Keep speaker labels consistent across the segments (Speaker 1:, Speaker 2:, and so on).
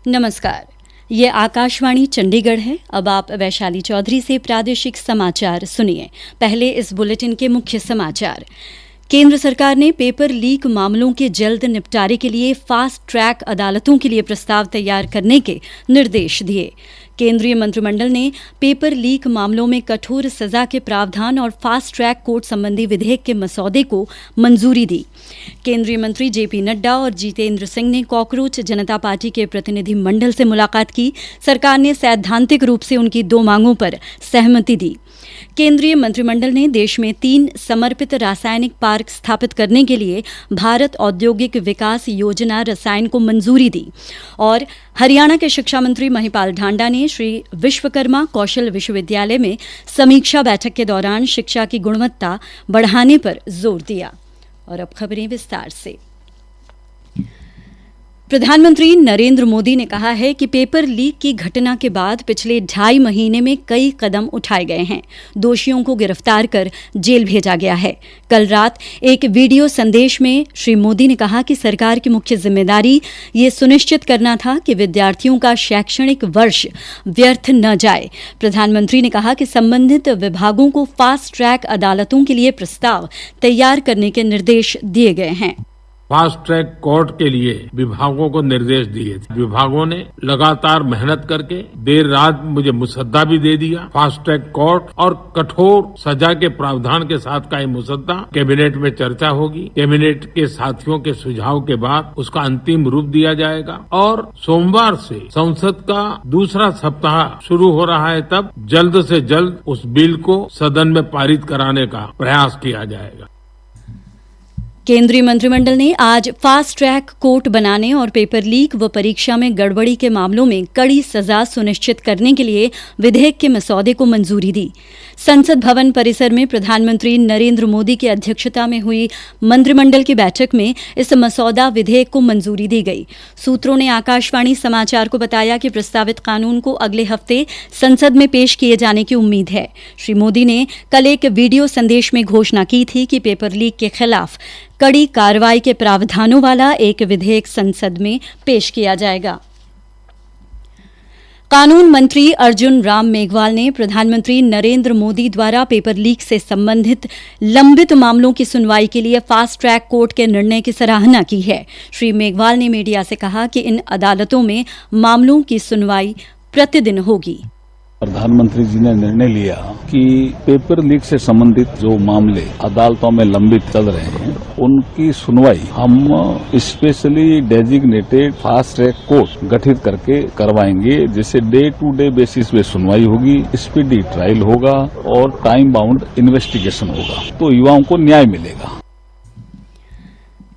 Speaker 1: नमस्कार, ये आकाशवाणी चंडीगढ़ है। अब आप वैशाली चौधरी से प्रादेशिक समाचार सुनिए। पहले इस बुलेटिन के मुख्य समाचार। केंद्र सरकार ने पेपर लीक मामलों के जल्द निपटारे के लिए फास्ट ट्रैक अदालतों के लिए प्रस्ताव तैयार करने के निर्देश दिए। केंद्रीय मंत्रिमंडल ने पेपर लीक मामलों में कठोर सजा के प्रावधान और फास्ट ट्रैक कोर्ट संबंधी विधेयक के मसौदे को मंजूरी दी। केंद्रीय मंत्री जेपी नड्डा और जितेंद्र सिंह ने कॉकरोच जनता पार्टी के प्रतिनिधि मंडल से मुलाकात की। सरकार ने सैद्धांतिक रूप से उनकी 2 मांगों पर सहमति दी। केंद्रीय मंत्रिमंडल ने देश में 3 समर्पित रासायनिक पार्क स्थापित करने के लिए भारत औद्योगिक विकास योजना रसायन को मंजूरी दी। और हरियाणा के शिक्षा मंत्री महिपाल ढांडा ने श्री विश्वकर्मा कौशल विश्वविद्यालय में समीक्षा बैठक के दौरान शिक्षा की गुणवत्ता बढ़ाने पर जोर दिया। और अब खबरें विस्तार से। प्रधानमंत्री नरेंद्र मोदी ने कहा है कि पेपर लीक की घटना के बाद पिछले 2.5 महीने में कई कदम उठाए गए हैं। दोषियों को गिरफ्तार कर जेल भेजा गया है। कल रात एक वीडियो संदेश में श्री मोदी ने कहा कि सरकार की मुख्य जिम्मेदारी ये सुनिश्चित करना था कि विद्यार्थियों का शैक्षणिक वर्ष व्यर्थ न जाए। प्रधानमंत्री ने कहा कि संबंधित विभागों को फास्ट ट्रैक अदालतों के लिए प्रस्ताव तैयार करने के निर्देश दिए गए हैं।
Speaker 2: फास्ट ट्रैक कोर्ट के लिए विभागों को निर्देश दिए थे। विभागों ने लगातार मेहनत करके देर रात मुझे मुसद्दा भी दे दिया। फास्ट ट्रैक कोर्ट और कठोर सजा के प्रावधान के साथ का ये मुसद्दा कैबिनेट में चर्चा होगी। कैबिनेट के साथियों के सुझाव के बाद उसका अंतिम रूप दिया जाएगा और सोमवार से संसद का दूसरा सप्ताह शुरू हो रहा है। तब जल्द से जल्द उस बिल को सदन में पारित कराने का प्रयास किया जाएगा।
Speaker 1: केंद्रीय मंत्रिमंडल ने आज फास्ट ट्रैक कोर्ट बनाने और पेपर लीक व परीक्षा में गड़बड़ी के मामलों में कड़ी सजा सुनिश्चित करने के लिए विधेयक के मसौदे को मंजूरी दी। संसद भवन परिसर में प्रधानमंत्री नरेंद्र मोदी की अध्यक्षता में हुई मंत्रिमंडल की बैठक में इस मसौदा विधेयक को मंजूरी दी गई। सूत्रों ने आकाशवाणी समाचार को बताया कि प्रस्तावित कानून को अगले हफ्ते संसद में पेश किए जाने की उम्मीद है। श्री मोदी ने कल एक वीडियो संदेश में घोषणा की थी कि पेपर लीक के खिलाफ कड़ी कार्रवाई के प्रावधानों वाला एक विधेयक संसद में पेश किया जाएगा। कानून मंत्री अर्जुन राम मेघवाल ने प्रधानमंत्री नरेंद्र मोदी द्वारा पेपर लीक से संबंधित लंबित मामलों की सुनवाई के लिए फास्ट ट्रैक कोर्ट के निर्णय की सराहना की है। श्री मेघवाल ने मीडिया से कहा कि इन अदालतों में मामलों की सुनवाई प्रतिदिन होगी।
Speaker 3: प्रधानमंत्री जी ने निर्णय लिया कि पेपर लीक से संबंधित जो मामले अदालतों में लंबित चल रहे हैं उनकी सुनवाई हम specially designated fast track court गठित करके करवाएंगे, जिससे डे टू डे बेसिस पे सुनवाई होगी, स्पीडी ट्रायल होगा और टाइम बाउंड इन्वेस्टिगेशन होगा, तो युवाओं को न्याय मिलेगा।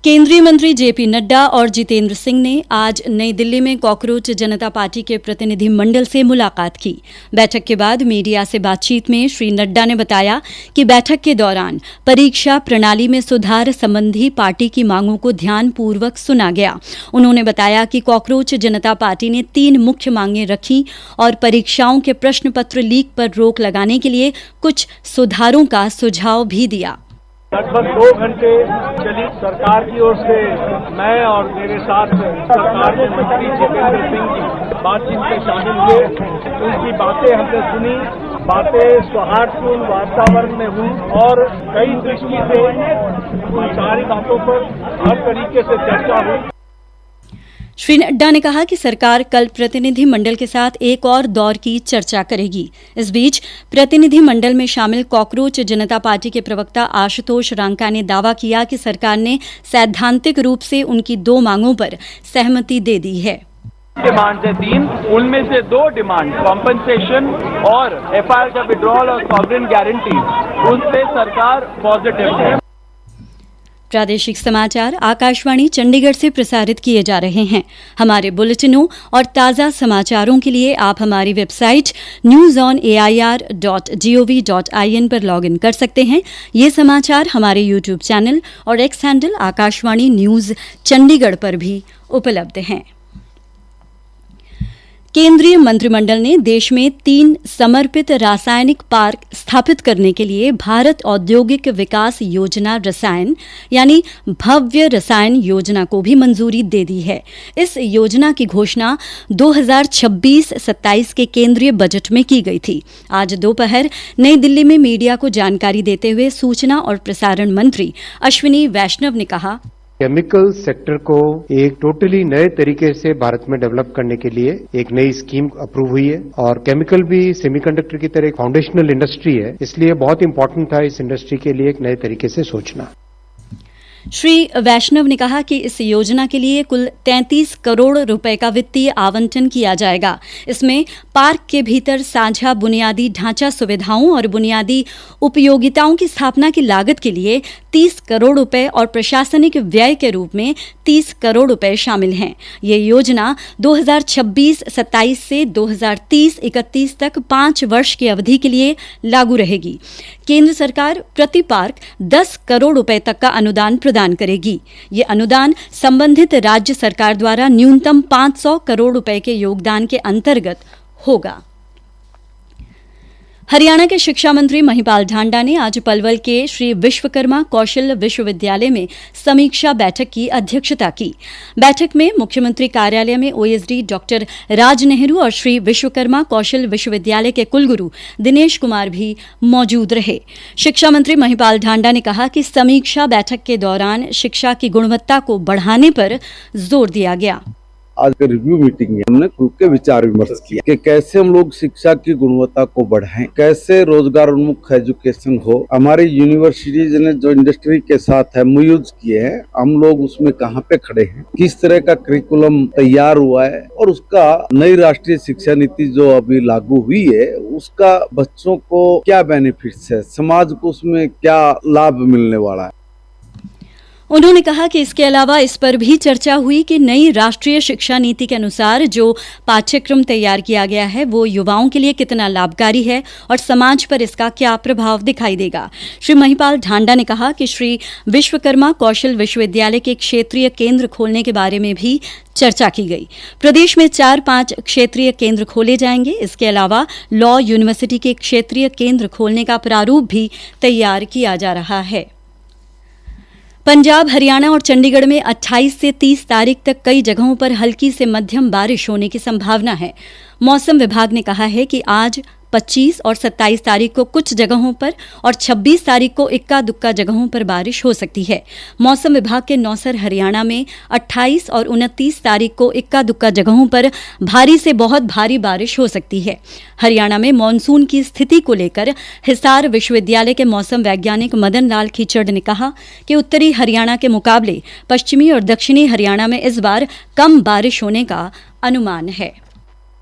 Speaker 1: केंद्रीय मंत्री जेपी नड्डा और जितेंद्र सिंह ने आज नई दिल्ली में कॉकरोच जनता पार्टी के प्रतिनिधि मंडल से मुलाकात की। बैठक के बाद मीडिया से बातचीत में श्री नड्डा ने बताया कि बैठक के दौरान परीक्षा प्रणाली में सुधार संबंधी पार्टी की मांगों को ध्यानपूर्वक सुना गया। उन्होंने बताया कि कॉकरोच जनता पार्टी ने 3 मुख्य मांगें रखी और परीक्षाओं के प्रश्न पत्र लीक पर रोक लगाने के लिए कुछ सुधारों का सुझाव भी दिया।
Speaker 4: लगभग 2 घंटे चली सरकार की ओर से मैं और मेरे साथ सरकार के मंत्री जितेंद्र सिंह जी बातचीत में शामिल हुए। उनकी बातें हमने सुनी, बातें सौहार्दपूर्ण वातावरण में हुई और कई दृष्टि से उन सारी बातों पर हर तरीके से चर्चा हुई।
Speaker 1: श्री नड्डा ने कहा कि सरकार कल प्रतिनिधि मंडल के साथ एक और दौर की चर्चा करेगी। इस बीच प्रतिनिधि मंडल में शामिल कॉकरोच जनता पार्टी के प्रवक्ता आशुतोष रांका ने दावा किया कि सरकार ने सैद्धांतिक रूप से उनकी 2 मांगों पर सहमति दे दी है।
Speaker 5: डिमांड है 3, उनमें से 2 डिमांड कॉम्पनसेशन और एफआईआर का विड्रॉल और सॉवरेन गारंटी, उस पे सरकार पॉजिटिव है।
Speaker 1: प्रादेशिक समाचार आकाशवाणी चंडीगढ़ से प्रसारित किए जा रहे हैं। हमारे बुलेटिनों और ताज़ा समाचारों के लिए आप हमारी वेबसाइट newsonair.gov.in पर लॉगिन कर सकते हैं। ये समाचार हमारे यूट्यूब चैनल और x handle Akashvani news Chandigarh पर भी उपलब्ध हैं। केंद्रीय मंत्रिमंडल ने देश में 3 समर्पित रासायनिक पार्क स्थापित करने के लिए भारत औद्योगिक विकास योजना रसायन यानी भव्य रसायन योजना को भी मंजूरी दे दी है। इस योजना की घोषणा 2026-27 के केंद्रीय बजट में की गई थी। आज दोपहर नई दिल्ली में मीडिया को जानकारी देते हुए सूचना और प्रसारण मंत्री अश्विनी वैष्णव ने कहा,
Speaker 6: केमिकल सेक्टर को एक टोटली नए तरीके से भारत में डेवलप करने के लिए एक नई स्कीम अप्रूव हुई है और केमिकल भी सेमीकंडक्टर की तरह एक फाउंडेशनल इंडस्ट्री है, इसलिए बहुत इंपॉर्टेंट था इस इंडस्ट्री के लिए एक नए तरीके से सोचना।
Speaker 1: श्री वैष्णव ने कहा कि इस योजना के लिए कुल 33 करोड़ रुपए का वित्तीय आवंटन किया जाएगा। इसमें पार्क के भीतर साझा बुनियादी ढांचा सुविधाओं और बुनियादी उपयोगिताओं की स्थापना की लागत के लिए 30 करोड़ रुपए और प्रशासनिक व्यय के रूप में 30 करोड़ रुपए शामिल हैं। ये योजना 2026-27 से 2030-31 तक 5 वर्ष की अवधि के लिए लागू रहेगी। केंद्र सरकार प्रति पार्क 10 करोड़ रुपए तक का अनुदान प्रदान करेगी। ये अनुदान संबंधित राज्य सरकार द्वारा न्यूनतम 500 करोड़ रुपए के योगदान के अंतर्गत होगा। हरियाणा के शिक्षा मंत्री महिपाल ढांडा ने आज पलवल के श्री विश्वकर्मा कौशल विश्वविद्यालय में समीक्षा बैठक की अध्यक्षता की। बैठक में मुख्यमंत्री कार्यालय में ओएसडी डॉक्टर राज नेहरू और श्री विश्वकर्मा कौशल विश्वविद्यालय के कुलगुरु दिनेश कुमार भी मौजूद रहे। शिक्षा मंत्री महिपाल ढांडा ने कहा कि समीक्षा बैठक के दौरान शिक्षा की गुणवत्ता को बढ़ाने पर जोर दिया गया।
Speaker 7: आज का रिव्यू मीटिंग में हमने खुल के विचार विमर्श किया कि कैसे हम लोग शिक्षा की गुणवत्ता को बढ़ाएं, कैसे रोजगार उन्मुख एजुकेशन हो। हमारी यूनिवर्सिटीज ने जो इंडस्ट्री के साथ MOUs किए हैं, हम लोग उसमें कहाँ पे खड़े हैं, किस तरह का करिकुलम तैयार हुआ है और उसका नई राष्ट्रीय शिक्षा नीति जो अभी लागू हुई है उसका बच्चों को क्या बेनिफिट्स है, समाज को उसमें क्या लाभ मिलने वाला है।
Speaker 1: उन्होंने कहा कि इसके अलावा इस पर भी चर्चा हुई कि नई राष्ट्रीय शिक्षा नीति के अनुसार जो पाठ्यक्रम तैयार किया गया है वो युवाओं के लिए कितना लाभकारी है और समाज पर इसका क्या प्रभाव दिखाई देगा। श्री महिपाल ढांडा ने कहा कि श्री विश्वकर्मा कौशल विश्वविद्यालय के क्षेत्रीय केंद्र खोलने के बारे में भी चर्चा की गई। प्रदेश में 4-5 क्षेत्रीय केंद्र खोले जाएंगे। इसके अलावा लॉ यूनिवर्सिटी के क्षेत्रीय केंद्र खोलने का प्रारूप भी तैयार किया जा रहा है। पंजाब, हरियाणा और चंडीगढ़ में 28 से 30 तारीख तक कई जगहों पर हल्की से मध्यम बारिश होने की संभावना है। मौसम विभाग ने कहा है कि आज 25 और 27 तारीख को कुछ जगहों पर और 26 तारीख को इक्का दुक्का जगहों पर बारिश हो सकती है। मौसम विभाग के नौसर हरियाणा में 28 और 29 तारीख को इक्का दुक्का जगहों पर भारी से बहुत भारी बारिश हो सकती है। हरियाणा में मानसून की स्थिति को लेकर हिसार विश्वविद्यालय के मौसम वैज्ञानिक मदन लाल खीचड़ ने कहा कि उत्तरी हरियाणा के मुकाबले पश्चिमी और दक्षिणी हरियाणा में इस बार कम बारिश होने का अनुमान है।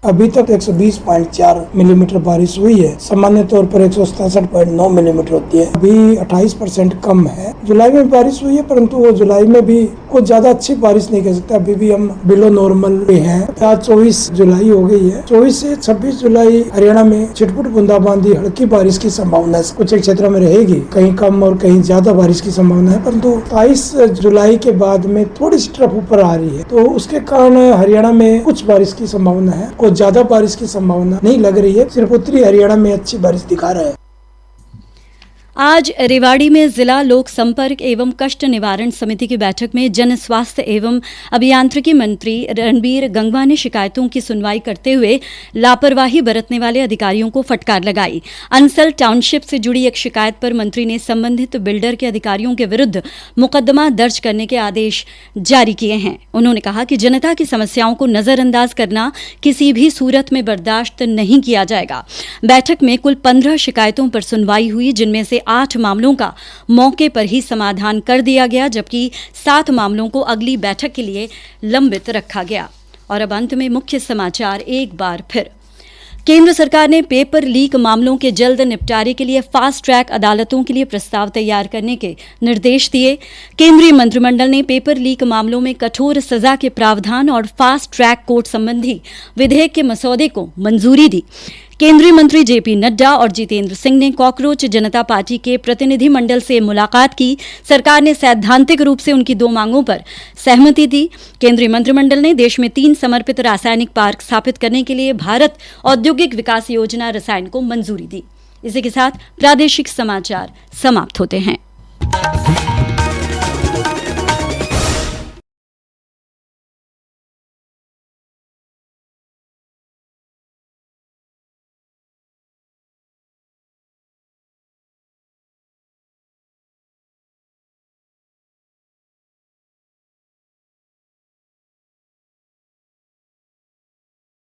Speaker 8: अभी तक 120.4 मिलीमीटर बारिश हुई है। सामान्य तौर पर 167.9 मिलीमीटर होती है। अभी 28% कम है। जुलाई में बारिश हुई है, परंतु वो जुलाई में भी कुछ ज्यादा अच्छी बारिश नहीं कह सकता। अभी भी हम बिलो नॉर्मल पे हैं। आज 24 जुलाई हो गई है। 24 से 26 जुलाई हरियाणा में छिटपुट बूंदाबांदी हल्की बारिश की संभावना कुछ क्षेत्रों में रहेगी, कहीं कम और कहीं ज्यादा बारिश की संभावना है। परंतु 22 जुलाई के बाद में थोड़ी सी ट्रफ ऊपर आ रही है, तो उसके कारण हरियाणा में कुछ बारिश की संभावना है। कुछ ज्यादा बारिश की संभावना नहीं लग रही है। सिर्फ उत्तरी हरियाणा में अच्छी बारिश दिखा रहा है।
Speaker 1: आज रेवाड़ी में जिला लोक संपर्क एवं कष्ट निवारण समिति की बैठक में जन स्वास्थ्य एवं अभियांत्रिकी मंत्री रणबीर गंगवा ने शिकायतों की सुनवाई करते हुए लापरवाही बरतने वाले अधिकारियों को फटकार लगाई। अंसल टाउनशिप से जुड़ी एक शिकायत पर मंत्री ने संबंधित बिल्डर के अधिकारियों के विरुद्ध मुकदमा दर्ज करने के आदेश जारी किए हैं। उन्होंने कहा कि जनता की समस्याओं को नजरअंदाज करना किसी भी सूरत में बर्दाश्त नहीं किया जाएगा। बैठक में कुल 15 शिकायतों पर सुनवाई हुई, जिनमें से 8 मामलों का मौके पर ही समाधान कर दिया गया, जबकि 7 मामलों को अगली बैठक के लिए लंबित रखा गया। और अब अंत में मुख्य समाचार एक बार फिर। केंद्र सरकार ने पेपर लीक मामलों के जल्द निपटारे के लिए फास्ट ट्रैक अदालतों के लिए प्रस्ताव तैयार करने के निर्देश दिए। केंद्रीय मंत्रिमंडल ने पेपर लीक मामलों में कठोर सजा के प्रावधान और फास्ट ट्रैक कोर्ट संबंधी विधेयक के मसौदे को मंजूरी दी। केंद्रीय मंत्री जेपी नड्डा और जितेंद्र सिंह ने कॉकरोच जनता पार्टी के प्रतिनिधिमंडल से मुलाकात की। सरकार ने सैद्धांतिक रूप से उनकी 2 मांगों पर सहमति दी। केंद्रीय मंत्रिमंडल ने देश में 3 समर्पित रासायनिक पार्क स्थापित करने के लिए भारत औद्योगिक विकास योजना रसायन को मंजूरी दी। इसी के साथ प्रादेशिक समाचार समाप्त होते हैं।